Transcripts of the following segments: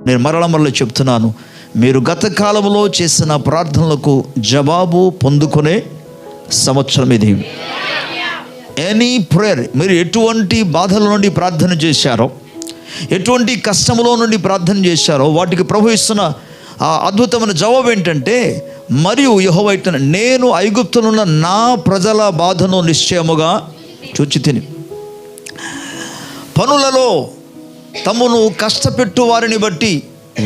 నేను మరల చెప్తున్నాను, మీరు గత కాలంలో చేసిన ప్రార్థనలకు జవాబు పొందుకునే సంవత్సరం ఇది. ఎనీ ప్రేయర్, మీరు ఎటువంటి బాధల నుండి ప్రార్థన చేశారో, ఎటువంటి కష్టములో నుండి ప్రార్థన చేశారో వాటికి ప్రభు ఇస్తున్న ఆ అద్భుతమైన జవాబు ఏంటంటే, మరియు యెహోవా ఇట్లా, నేను ఐగుప్తులున్న నా ప్రజల బాధను నిశ్చయముగా చూచితిని. పనులలో తమను కష్టపెట్టు వారిని బట్టి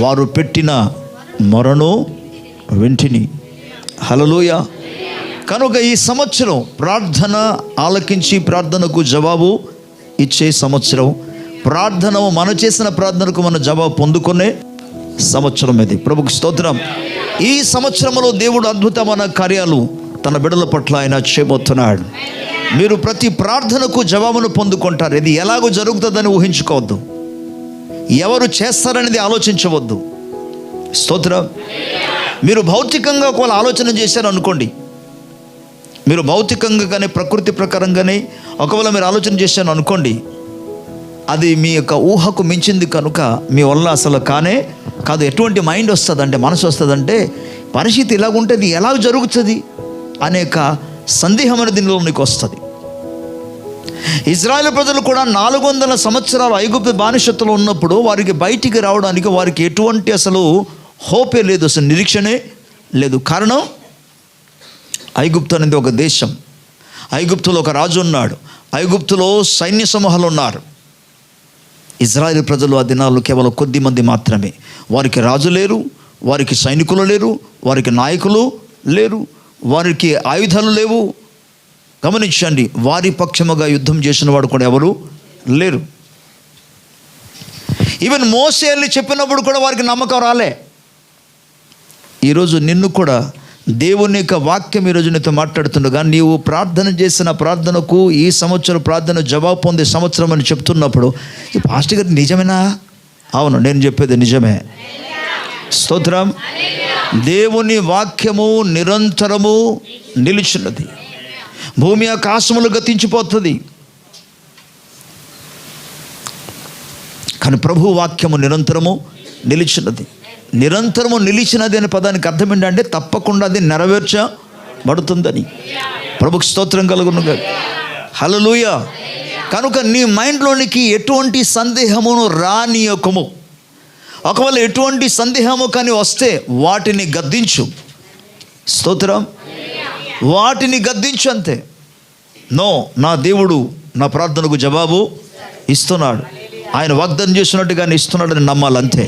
వారు పెట్టిన మొరను వింటిని. హల్లెలూయా. కనుక ఈ సంవత్సరం ప్రార్థన ఆలకించి ప్రార్థనకు జవాబు ఇచ్చే సంవత్సరం, ప్రార్థన మనం చేసిన ప్రార్థనకు మన జవాబు పొందుకునే సంవత్సరం ఇది. ప్రభుకు స్తోత్రం. ఈ సంవత్సరంలో దేవుడు అద్భుతమైన కార్యాలు తన బిడ్డల పట్ల ఆయన చేయబోతున్నాడు. మీరు ప్రతి ప్రార్థనకు జవాబును పొందుకుంటారు. ఇది ఎలాగో జరుగుతుందని ఊహించుకోవద్దు, ఎవరు చేస్తారనేది ఆలోచించవద్దు. స్తోత్రం. మీరు భౌతికంగా ఒకవేళ ఆలోచన చేశారు అనుకోండి, మీరు భౌతికంగా కానీ ప్రకృతి ప్రకారంగానే ఒకవేళ మీరు ఆలోచన చేశారు అనుకోండి, అది మీ యొక్క ఊహకు మించింది కనుక మీ వల్ల అసలు కానే కాదు. ఎటువంటి మైండ్ వస్తుందంటే, మనసు వస్తుందంటే, పరిస్థితి ఇలాగుంటే ఇది ఎలా జరుగుతుంది అనేక సందేహం అనేది దీనిలో నీకు వస్తుంది. ఇజ్రాయేల్ ప్రజలు కూడా 400 సంవత్సరాలు ఐగుప్తు బానిసత్వంలో ఉన్నప్పుడు వారికి బయటికి రావడానికి వారికి ఎటువంటి అసలు హోపే లేదు, అసలు నిరీక్షణే లేదు. కారణం, ఐగుప్తు అనేది ఒక దేశం, ఐగుప్తులో ఒక రాజు ఉన్నాడు, ఐగుప్తులో సైన్య సమూహాలు ఉన్నారు. ఇజ్రాయేల్ ప్రజలు ఆ దినాల్లో కేవలం కొద్ది మంది మాత్రమే. వారికి రాజు లేరు, వారికి సైనికులు లేరు, వారికి నాయకులు లేరు, వారికి ఆయుధాలు లేవు. గమనించండి, వారి పక్షముగా యుద్ధం చేసిన వాడు కూడా ఎవరు లేరు. ఈవెన్ మోసే వెళ్ళి చెప్పినప్పుడు కూడా వారికి నమ్మకం రాలే. ఈరోజు నిన్ను కూడా దేవుని యొక్క వాక్యం ఈరోజు నీతో మాట్లాడుతుండగా, నీవు ప్రార్థన చేసిన ప్రార్థనకు ఈ సంవత్సరం ప్రార్థన జవాబు పొందే సంవత్సరం అని చెప్తున్నప్పుడు, ఈ పాస్టర్ గారు నిజమేనా? అవును, నేను చెప్పేది నిజమే. స్తోత్రం. దేవుని వాక్యము నిరంతరము నిలిచినది. భూమి ఆకాశములు గతించిపోతుంది, కానీ ప్రభు వాక్యము నిరంతరము నిలిచినది. నిరంతరము నిలిచినది అనే పదానికి అర్థం ఏంటంటే తప్పకుండా అది నెరవేర్చబడుతుందని. ప్రభుకు స్తోత్రం కలుగునుగా. హల్లెలూయా. కనుక నీ మైండ్లోనికి ఎటువంటి సందేహమును రానియకము. ఒకవేళ ఎటువంటి సందేహము కానీ వస్తే వాటిని గద్దించు. స్తోత్రం. వాటిని గద్దించు అంతే. నో, నా దేవుడు నా ప్రార్థనకు జవాబు ఇస్తున్నాడు, ఆయన వాగ్దానం చేస్తున్నట్టుగానే ఇస్తున్నాడని నమ్మాలంతే.